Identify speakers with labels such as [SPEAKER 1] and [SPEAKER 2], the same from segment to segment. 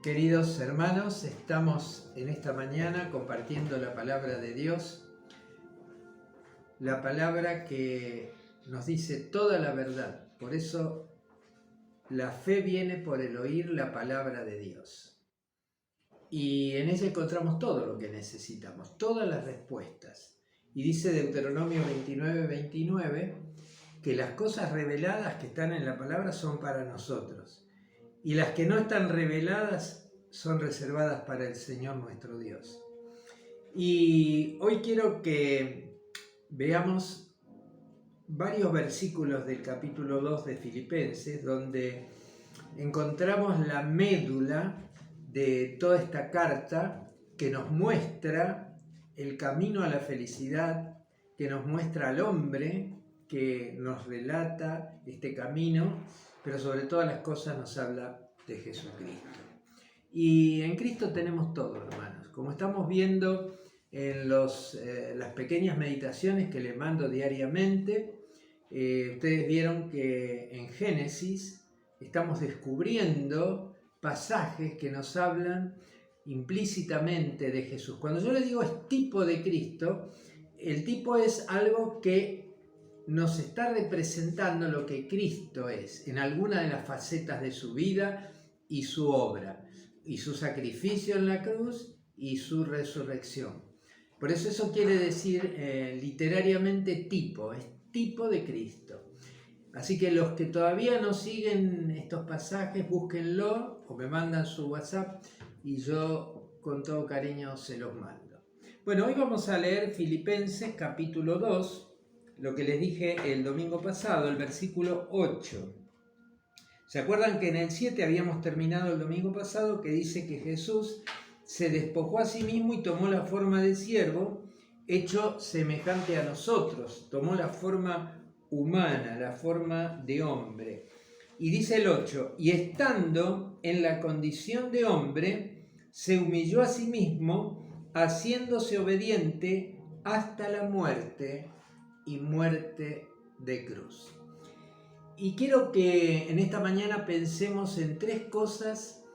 [SPEAKER 1] Queridos hermanos, estamos en esta mañana compartiendo la palabra de Dios, la palabra que nos dice toda la verdad. Por eso la fe viene por el oír la palabra de Dios. Y en ella encontramos todo lo que necesitamos, todas las respuestas. Y dice Deuteronomio 29:29 que las cosas reveladas que están en la palabra son para nosotros. Y las que no están reveladas son reservadas para el Señor nuestro Dios. Y hoy quiero que veamos varios versículos del capítulo 2 de Filipenses, donde encontramos la médula de toda esta carta que nos muestra el camino a la felicidad, que nos muestra al hombre, que nos relata este camino, pero sobre todas las cosas nos habla de Jesucristo. Y en Cristo tenemos todo, hermanos. Como estamos viendo en las pequeñas meditaciones que les mando diariamente, ustedes vieron que en Génesis estamos descubriendo pasajes que nos hablan implícitamente de Jesús. Cuando yo les digo es tipo de Cristo, el tipo es algo que nos está representando lo que Cristo es en alguna de las facetas de su vida y su obra, y su sacrificio en la cruz y su resurrección. Por eso quiere decir literariamente tipo, es tipo de Cristo. Así que los que todavía no siguen estos pasajes, búsquenlo o me mandan su WhatsApp y yo con todo cariño se los mando. Bueno, hoy vamos a leer Filipenses capítulo 2, lo que les dije el domingo pasado, el versículo 8. ¿Se acuerdan que en el 7 habíamos terminado el domingo pasado que dice que Jesús se despojó a sí mismo y tomó la forma de siervo, hecho semejante a nosotros, tomó la forma humana, la forma de hombre? Y dice el 8, y estando en la condición de hombre, se humilló a sí mismo, haciéndose obediente hasta la muerte y muerte de cruz. Y quiero que en esta mañana pensemos en tres cosas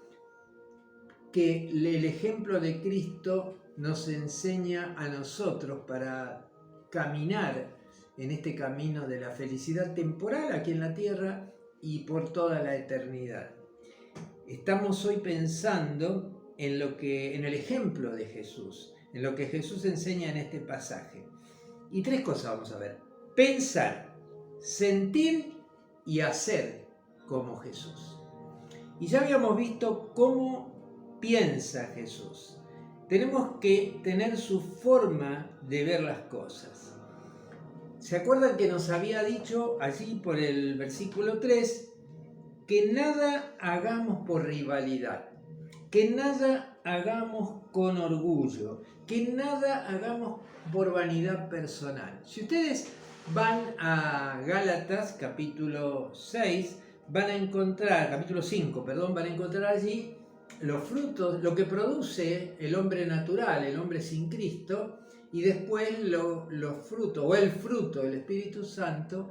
[SPEAKER 1] que el ejemplo de Cristo nos enseña a nosotros para caminar en este camino de la felicidad temporal aquí en la tierra y por toda la eternidad. Estamos hoy pensando en el ejemplo de Jesús, en lo que Jesús enseña en este pasaje. Y tres cosas vamos a ver: pensar, sentir y hacer como Jesús. Y ya habíamos visto cómo piensa Jesús. Tenemos que tener su forma de ver las cosas. ¿Se acuerdan que nos había dicho allí por el versículo 3 que nada hagamos por rivalidad, que nada hagamos con orgullo, que nada hagamos por vanidad personal? Si ustedes van a Gálatas capítulo 6, capítulo 5, van a encontrar allí los frutos, lo que produce el hombre natural, el hombre sin Cristo, y después los frutos, o el fruto del Espíritu Santo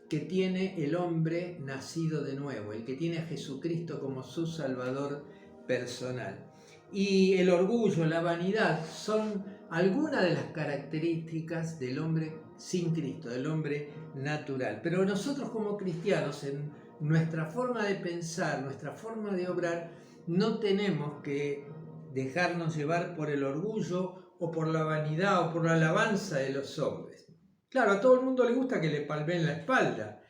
[SPEAKER 1] que tiene el hombre nacido de nuevo, el que tiene a Jesucristo como su Salvador personal. Y el orgullo, la vanidad, son algunas de las características del hombre sin Cristo, del hombre natural. Pero nosotros como cristianos, en nuestra forma de pensar, nuestra forma de obrar, no tenemos que dejarnos llevar por el orgullo o por la vanidad o por la alabanza de los hombres. Claro, a todo el mundo le gusta que le palmeen la espalda,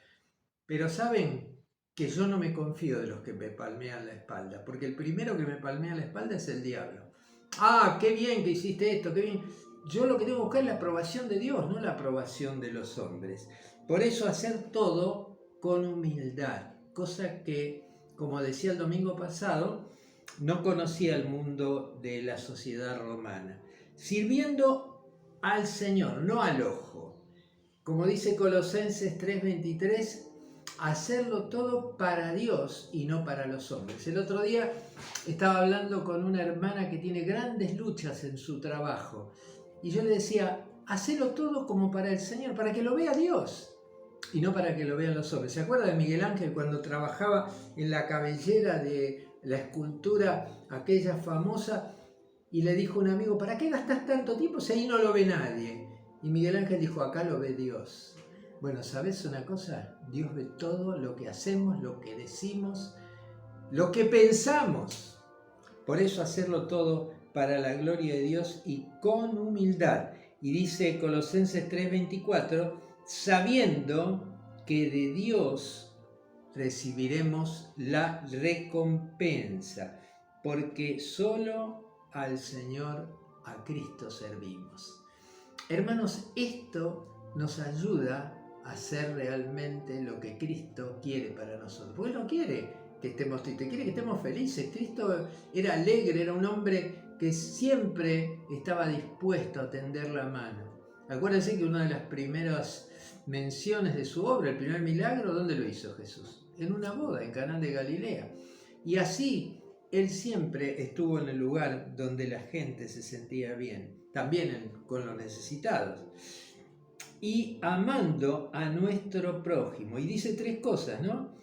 [SPEAKER 1] pero ¿saben? Que yo no me confío de los que me palmean la espalda, porque el primero que me palmea la espalda es el diablo. Ah, qué bien que hiciste esto, qué bien. Yo lo que tengo que buscar es la aprobación de Dios, no la aprobación de los hombres. Por eso hacer todo con humildad, cosa que, como decía el domingo pasado, no conocía el mundo de la sociedad romana. Sirviendo al Señor, no al ojo. Como dice Colosenses 3:23, hacerlo todo para Dios y no para los hombres. El otro día estaba hablando con una hermana que tiene grandes luchas en su trabajo y yo le decía, hacelo todo como para el Señor, para que lo vea Dios y no para que lo vean los hombres. ¿Se acuerda de Miguel Ángel cuando trabajaba en la cabellera de la escultura aquella famosa y le dijo un amigo, ¿para qué gastas tanto tiempo si ahí no lo ve nadie? Y Miguel Ángel dijo, acá lo ve Dios. Bueno, ¿sabes una cosa? Dios ve todo lo que hacemos, lo que decimos, lo que pensamos. Por eso hacerlo todo para la gloria de Dios y con humildad. Y dice Colosenses 3:24, sabiendo que de Dios recibiremos la recompensa, porque solo al Señor, a Cristo servimos. Hermanos, esto nos ayuda a hacer realmente lo que Cristo quiere para nosotros. Porque Él no quiere que estemos tristes, quiere que estemos felices. Cristo era alegre, era un hombre que siempre estaba dispuesto a tender la mano. Acuérdense que una de las primeras menciones de su obra, el primer milagro, ¿dónde lo hizo Jesús? En una boda, en Caná de Galilea. Y así, Él siempre estuvo en el lugar donde la gente se sentía bien, también con los necesitados. Y amando a nuestro prójimo. Y dice tres cosas, ¿no?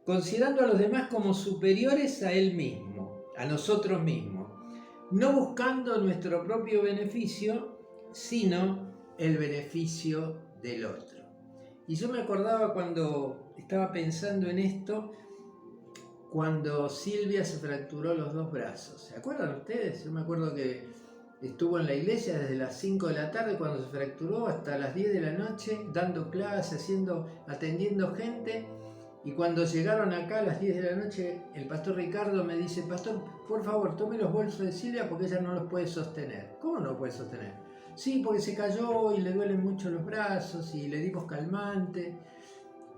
[SPEAKER 1] Considerando a los demás como superiores a Él mismo, a nosotros mismos. No buscando nuestro propio beneficio, sino el beneficio del otro. Y yo me acordaba cuando estaba pensando en esto, cuando Silvia se fracturó los dos brazos. ¿Se acuerdan ustedes? Yo me acuerdo que estuvo en la iglesia desde las 5 de la tarde cuando se fracturó hasta las 10 de la noche, dando clases, atendiendo gente. Y cuando llegaron acá a las 10 de la noche, el pastor Ricardo me dice, pastor, por favor, tome los bolsos de Silvia porque ella no los puede sostener. ¿Cómo no puede sostener? Sí, porque se cayó y le duelen mucho los brazos y le dimos calmante.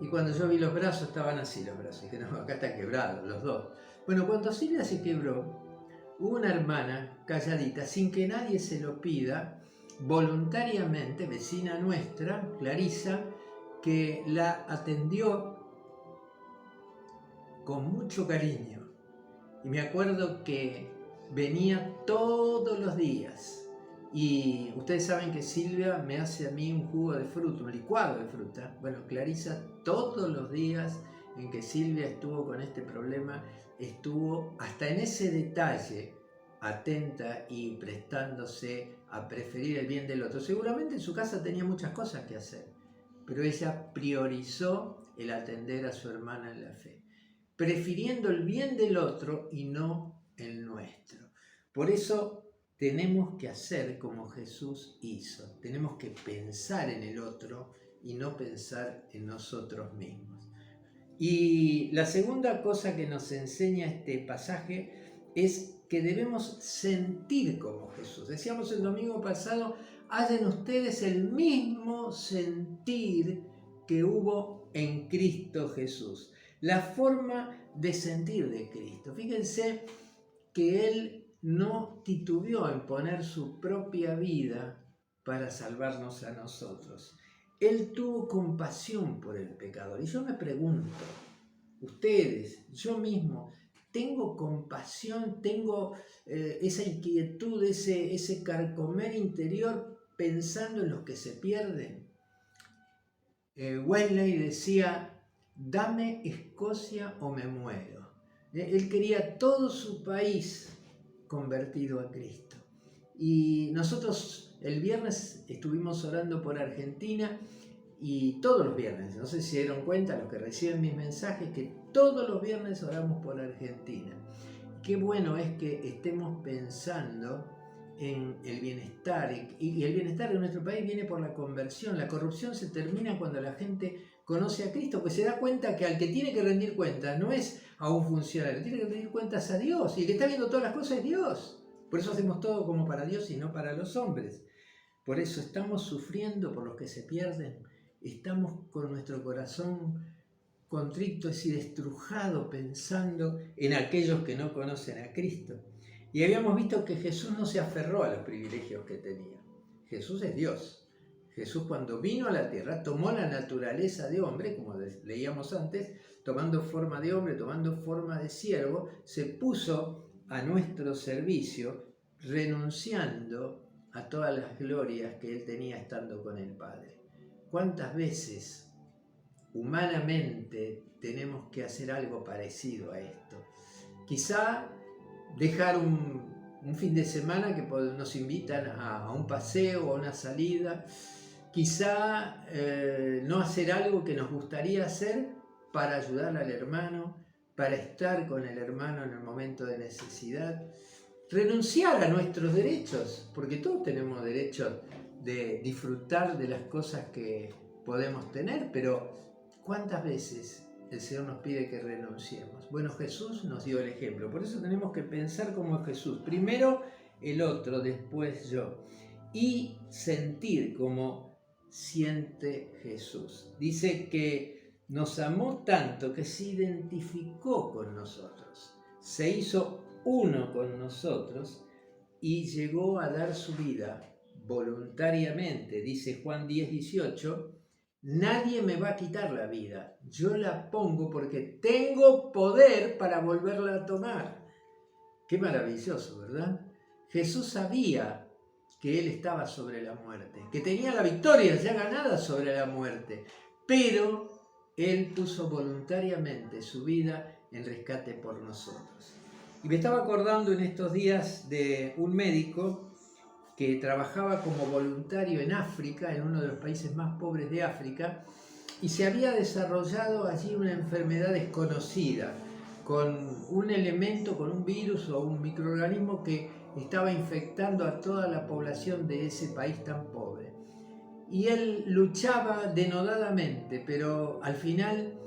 [SPEAKER 1] Y cuando yo vi los brazos, estaban así los brazos. Y dije, no, acá está quebrado, los dos. Bueno, cuando Silvia se quebró, hubo una hermana calladita, sin que nadie se lo pida, voluntariamente, vecina nuestra, Clarisa, que la atendió con mucho cariño. Y me acuerdo que venía todos los días. Y ustedes saben que Silvia me hace a mí un jugo de fruta, un licuado de fruta. Bueno, Clarisa todos los días en que Silvia estuvo con este problema, estuvo hasta en ese detalle atenta y prestándose a preferir el bien del otro. Seguramente en su casa tenía muchas cosas que hacer, pero ella priorizó el atender a su hermana en la fe, prefiriendo el bien del otro y no el nuestro. Por eso tenemos que hacer como Jesús hizo. Tenemos que pensar en el otro y no pensar en nosotros mismos. Y la segunda cosa que nos enseña este pasaje es que debemos sentir como Jesús. Decíamos el domingo pasado, hayan ustedes el mismo sentir que hubo en Cristo Jesús. La forma de sentir de Cristo. Fíjense que Él no titubeó en poner su propia vida para salvarnos a nosotros. Él tuvo compasión por el pecador. Y yo me pregunto, ustedes, yo mismo, ¿tengo compasión? ¿Tengo esa inquietud, ese carcomer interior pensando en los que se pierden? Wesley decía, dame Escocia o me muero. Él quería todo su país convertido a Cristo. Y nosotros el viernes estuvimos orando por Argentina y todos los viernes, no sé si se dieron cuenta los que reciben mis mensajes, que todos los viernes oramos por Argentina. Qué bueno es que estemos pensando en el bienestar, y el bienestar de nuestro país viene por la conversión. La corrupción se termina cuando la gente conoce a Cristo, pues se da cuenta que al que tiene que rendir cuentas no es a un funcionario, tiene que rendir cuentas a Dios, y el que está viendo todas las cosas es Dios. Por eso hacemos todo como para Dios y no para los hombres. Por eso estamos sufriendo por los que se pierden, estamos con nuestro corazón contrito, es decir, estrujado, pensando en aquellos que no conocen a Cristo. Y habíamos visto que Jesús no se aferró a los privilegios que tenía. Jesús es Dios. Jesús, cuando vino a la tierra, tomó la naturaleza de hombre, como leíamos antes, tomando forma de hombre, tomando forma de siervo, se puso a nuestro servicio, renunciando a todas las glorias que él tenía estando con el Padre. ¿Cuántas veces humanamente tenemos que hacer algo parecido a esto? Quizá dejar un fin de semana que nos invitan a un paseo o a una salida. Quizá no hacer algo que nos gustaría hacer para ayudar al hermano, para estar con el hermano en el momento de necesidad. Renunciar a nuestros derechos, porque todos tenemos derecho de disfrutar de las cosas que podemos tener, pero ¿cuántas veces el Señor nos pide que renunciemos? Bueno, Jesús nos dio el ejemplo, por eso tenemos que pensar como Jesús. Primero el otro, después yo. Y sentir como siente Jesús. Dice que nos amó tanto que se identificó con nosotros. Se hizo uno con nosotros y llegó a dar su vida voluntariamente. Dice Juan 10:18, nadie me va a quitar la vida, yo la pongo porque tengo poder para volverla a tomar. Qué maravilloso, ¿verdad? Jesús sabía que Él estaba sobre la muerte, que tenía la victoria ya ganada sobre la muerte, pero Él puso voluntariamente su vida en rescate por nosotros. Y me estaba acordando en estos días de un médico que trabajaba como voluntario en África, en uno de los países más pobres de África, y se había desarrollado allí una enfermedad desconocida, con un elemento, con un virus o un microorganismo que estaba infectando a toda la población de ese país tan pobre. Y él luchaba denodadamente, pero al final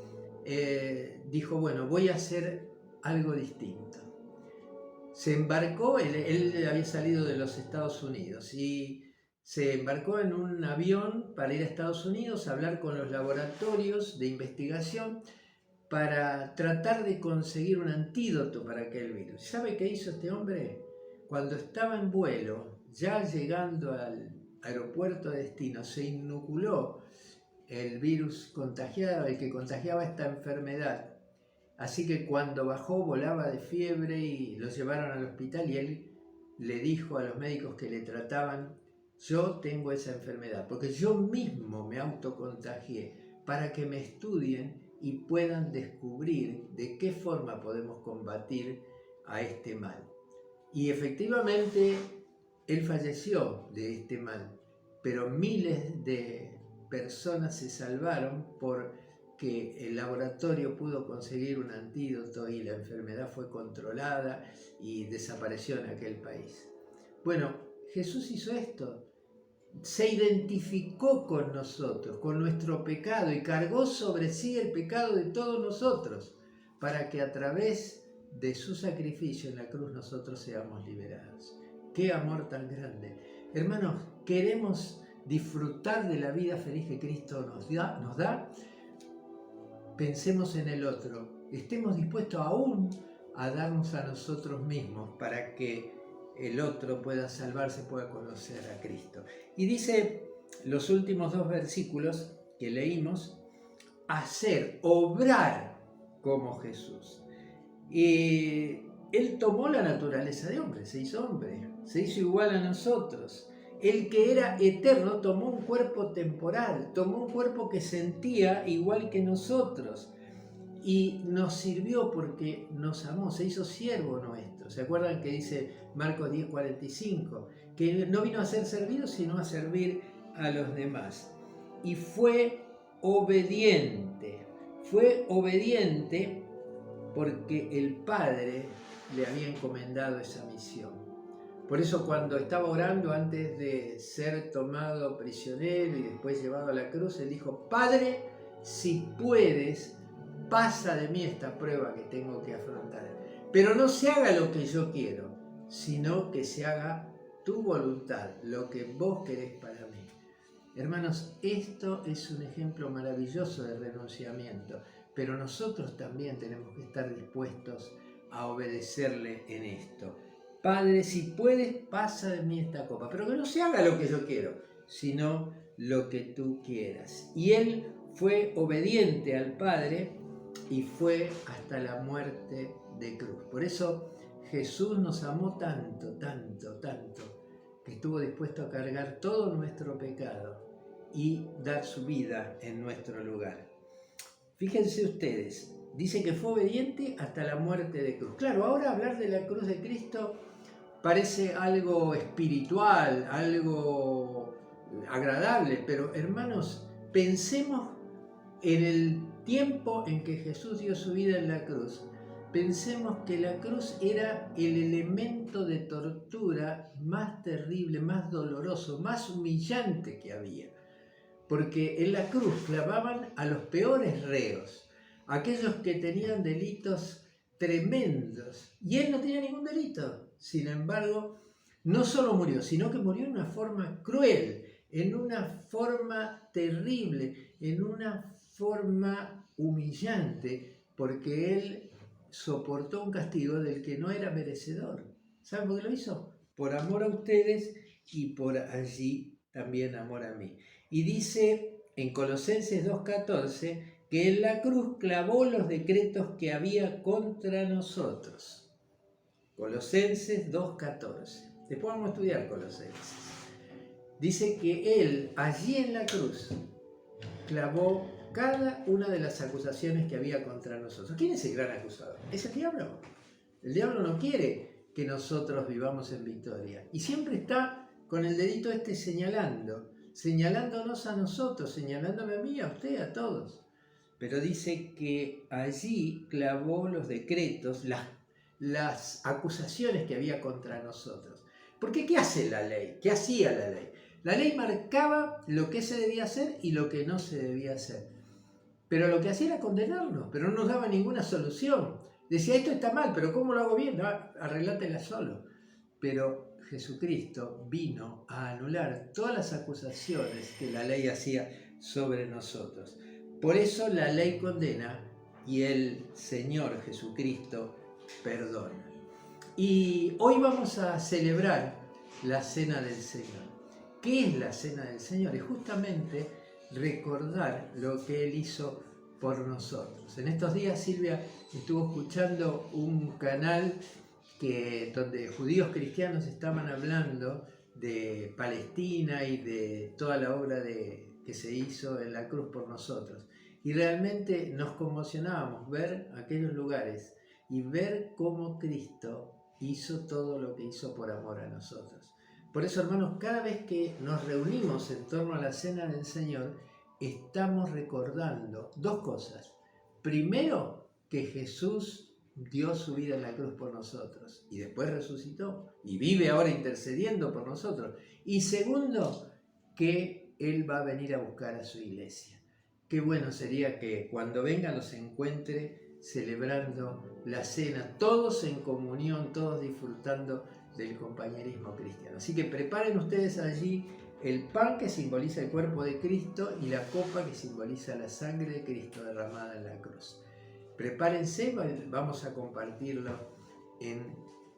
[SPEAKER 1] dijo, bueno, voy a hacer algo distinto. Se embarcó, él había salido de los Estados Unidos y se embarcó en un avión para ir a Estados Unidos a hablar con los laboratorios de investigación para tratar de conseguir un antídoto para aquel virus. ¿Sabe qué hizo este hombre? Cuando estaba en vuelo, ya llegando al aeropuerto de destino, se inoculó el virus contagiado, el que contagiaba esta enfermedad. Así que cuando bajó volaba de fiebre y lo llevaron al hospital y él le dijo a los médicos que le trataban, yo tengo esa enfermedad, porque yo mismo me autocontagié, para que me estudien y puedan descubrir de qué forma podemos combatir a este mal. Y efectivamente él falleció de este mal, pero miles de personas se salvaron porque el laboratorio pudo conseguir un antídoto y la enfermedad fue controlada y desapareció en aquel país. Bueno, Jesús hizo esto. Se identificó con nosotros, con nuestro pecado, y cargó sobre sí el pecado de todos nosotros, para que a través de su sacrificio en la cruz nosotros seamos liberados. ¡Qué amor tan grande! Hermanos, queremos disfrutar de la vida feliz que Cristo nos da. Pensemos en el otro, estemos dispuestos aún a darnos a nosotros mismos para que el otro pueda salvarse, pueda conocer a Cristo. Y dice los últimos 2 versículos que leímos, hacer, obrar como Jesús. Y Él tomó la naturaleza de hombre, se hizo igual a nosotros. El que era eterno tomó un cuerpo temporal, tomó un cuerpo que sentía igual que nosotros y nos sirvió porque nos amó, se hizo siervo nuestro. ¿Se acuerdan que dice Marcos 10:45? Que no vino a ser servido, sino a servir a los demás. Y fue obediente porque el Padre le había encomendado esa misión. Por eso cuando estaba orando antes de ser tomado prisionero y después llevado a la cruz, él dijo, Padre, si puedes, pasa de mí esta prueba que tengo que afrontar. Pero no se haga lo que yo quiero, sino que se haga tu voluntad, lo que vos querés para mí. Hermanos, esto es un ejemplo maravilloso de renunciamiento, pero nosotros también tenemos que estar dispuestos a obedecerle en esto. Padre, si puedes, pasa de mí esta copa, pero que no se haga lo que yo quiero, sino lo que tú quieras. Y él fue obediente al Padre y fue hasta la muerte de cruz. Por eso Jesús nos amó tanto, tanto, tanto, que estuvo dispuesto a cargar todo nuestro pecado y dar su vida en nuestro lugar. Fíjense ustedes, dice que fue obediente hasta la muerte de cruz. Claro, ahora hablar de la cruz de Cristo parece algo espiritual, algo agradable, pero hermanos, pensemos en el tiempo en que Jesús dio su vida en la cruz. Pensemos que la cruz era el elemento de tortura más terrible, más doloroso, más humillante que había. Porque en la cruz clavaban a los peores reos, aquellos que tenían delitos tremendos. Y él no tenía ningún delito. Sin embargo, no solo murió, sino que murió en una forma cruel, en una forma terrible, en una forma humillante, porque él soportó un castigo del que no era merecedor. ¿Saben por qué lo hizo? Por amor a ustedes y por allí también amor a mí. Y dice en Colosenses 2:14 que en la cruz clavó los decretos que había contra nosotros. Colosenses 2:14. Después vamos a estudiar Colosenses. Dice que él allí en la cruz clavó cada una de las acusaciones que había contra nosotros. ¿Quién es el gran acusador? Es el diablo. El diablo no quiere que nosotros vivamos en victoria. Y siempre está con el dedito señalándonos a nosotros, señalándome a mí, a usted, a todos. Pero dice que allí clavó los decretos, las acusaciones que había contra nosotros. Porque ¿qué hace la ley? ¿Qué hacía la ley? La ley marcaba lo que se debía hacer y lo que no se debía hacer. Pero lo que hacía era condenarnos, pero no nos daba ninguna solución. Decía, esto está mal, pero ¿cómo lo hago bien? No, arreglátela solo. Pero Jesucristo vino a anular todas las acusaciones que la ley hacía sobre nosotros. Por eso la ley condena y el Señor Jesucristo perdona. Y hoy vamos a celebrar la Cena del Señor. ¿Qué es la Cena del Señor? Es justamente recordar lo que Él hizo por nosotros. En estos días Silvia estuvo escuchando un canal donde judíos cristianos estaban hablando de Palestina y de toda la obra que se hizo en la cruz por nosotros. Y realmente nos conmocionábamos ver aquellos lugares y ver cómo Cristo hizo todo lo que hizo por amor a nosotros. Por eso, hermanos, cada vez que nos reunimos en torno a la Cena del Señor, estamos recordando dos cosas. Primero, que Jesús dio su vida en la cruz por nosotros y después resucitó y vive ahora intercediendo por nosotros. Y segundo, que Él va a venir a buscar a su iglesia. Qué bueno sería que cuando venga los encuentre celebrando la cena, todos en comunión, todos disfrutando del compañerismo cristiano. Así que preparen ustedes allí el pan que simboliza el cuerpo de Cristo y la copa que simboliza la sangre de Cristo derramada en la cruz. Prepárense, vamos a compartirlo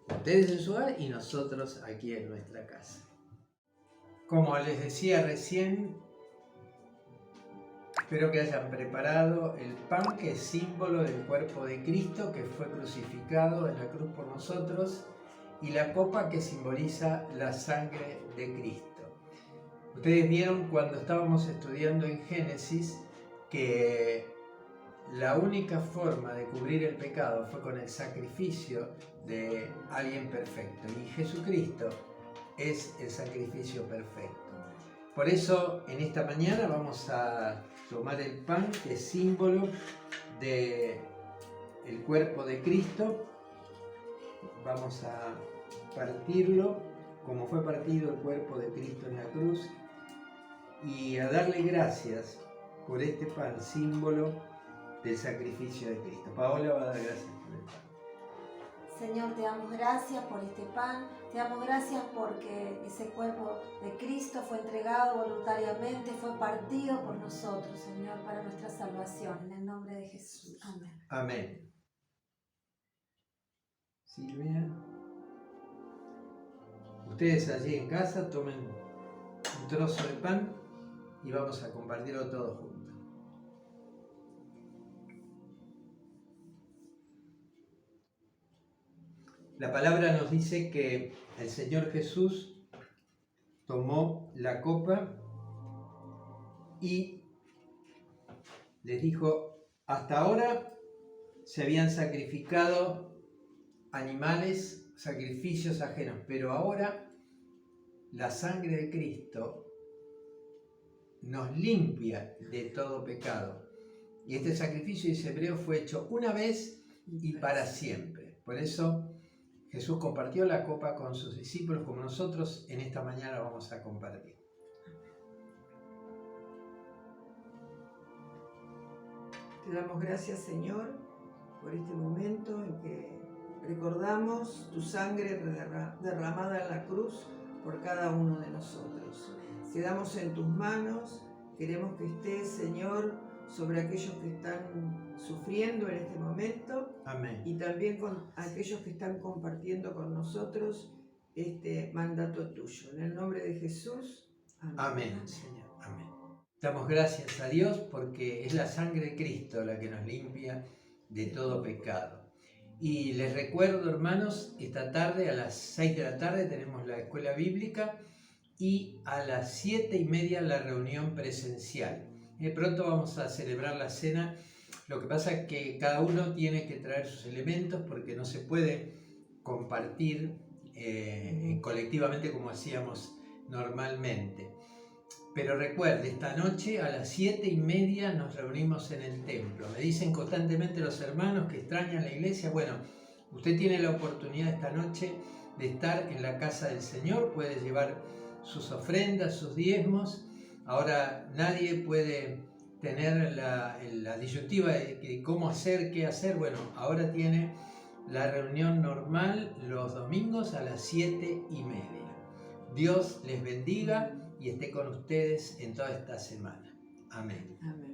[SPEAKER 1] ustedes en su hogar y nosotros aquí en nuestra casa. Como les decía recién, espero que hayan preparado el pan que es símbolo del cuerpo de Cristo que fue crucificado en la cruz por nosotros y la copa que simboliza la sangre de Cristo. Ustedes vieron cuando estábamos estudiando en Génesis que la única forma de cubrir el pecado fue con el sacrificio de alguien perfecto y Jesucristo es el sacrificio perfecto. Por eso en esta mañana vamos a tomar el pan que es símbolo del cuerpo de Cristo. Vamos a partirlo como fue partido el cuerpo de Cristo en la cruz y a darle gracias por este pan, símbolo del sacrificio de Cristo. Paola va a dar gracias por el pan.
[SPEAKER 2] Señor, te damos gracias por este pan, te damos gracias porque ese cuerpo de Cristo fue entregado voluntariamente, fue partido por nosotros, Señor, para nuestra salvación. En el nombre de Jesús. Amén.
[SPEAKER 1] Amén. Silvia. Ustedes allí en casa tomen un trozo de pan y vamos a compartirlo todos juntos. La palabra nos dice que el Señor Jesús tomó la copa y les dijo: hasta ahora se habían sacrificado animales, sacrificios ajenos, pero ahora la sangre de Cristo nos limpia de todo pecado. Y este sacrificio, dice Hebreo, fue hecho una vez y para siempre. Por eso Jesús compartió la copa con sus discípulos, como nosotros en esta mañana vamos a compartir.
[SPEAKER 3] Te damos gracias, Señor, por este momento en que recordamos tu sangre derramada en la cruz por cada uno de nosotros. Quedamos en tus manos, queremos que estés, Señor, sobre aquellos que están sufriendo en este momento.
[SPEAKER 1] Amén.
[SPEAKER 3] Y también con aquellos que están compartiendo con nosotros este mandato tuyo. En el nombre de Jesús. Amén.
[SPEAKER 1] Amén, Señor. Amén. Damos gracias a Dios porque es la sangre de Cristo la que nos limpia de todo pecado. Y les recuerdo, hermanos, esta tarde a las 6 de la tarde tenemos la escuela bíblica y a las 7:30 la reunión presencial. Pronto vamos a celebrar la cena. Lo que pasa es que cada uno tiene que traer sus elementos porque no se puede compartir colectivamente como hacíamos normalmente. Pero recuerde, esta noche a las 7:30 nos reunimos en el templo. Me dicen constantemente los hermanos que extrañan la iglesia. Bueno, usted tiene la oportunidad esta noche de estar en la casa del Señor, puede llevar sus ofrendas, sus diezmos. Ahora nadie puede tener la disyuntiva de cómo hacer, qué hacer. Bueno, ahora tiene la reunión normal los domingos a las 7:30. Dios les bendiga y esté con ustedes en toda esta semana. Amén.
[SPEAKER 3] Amén.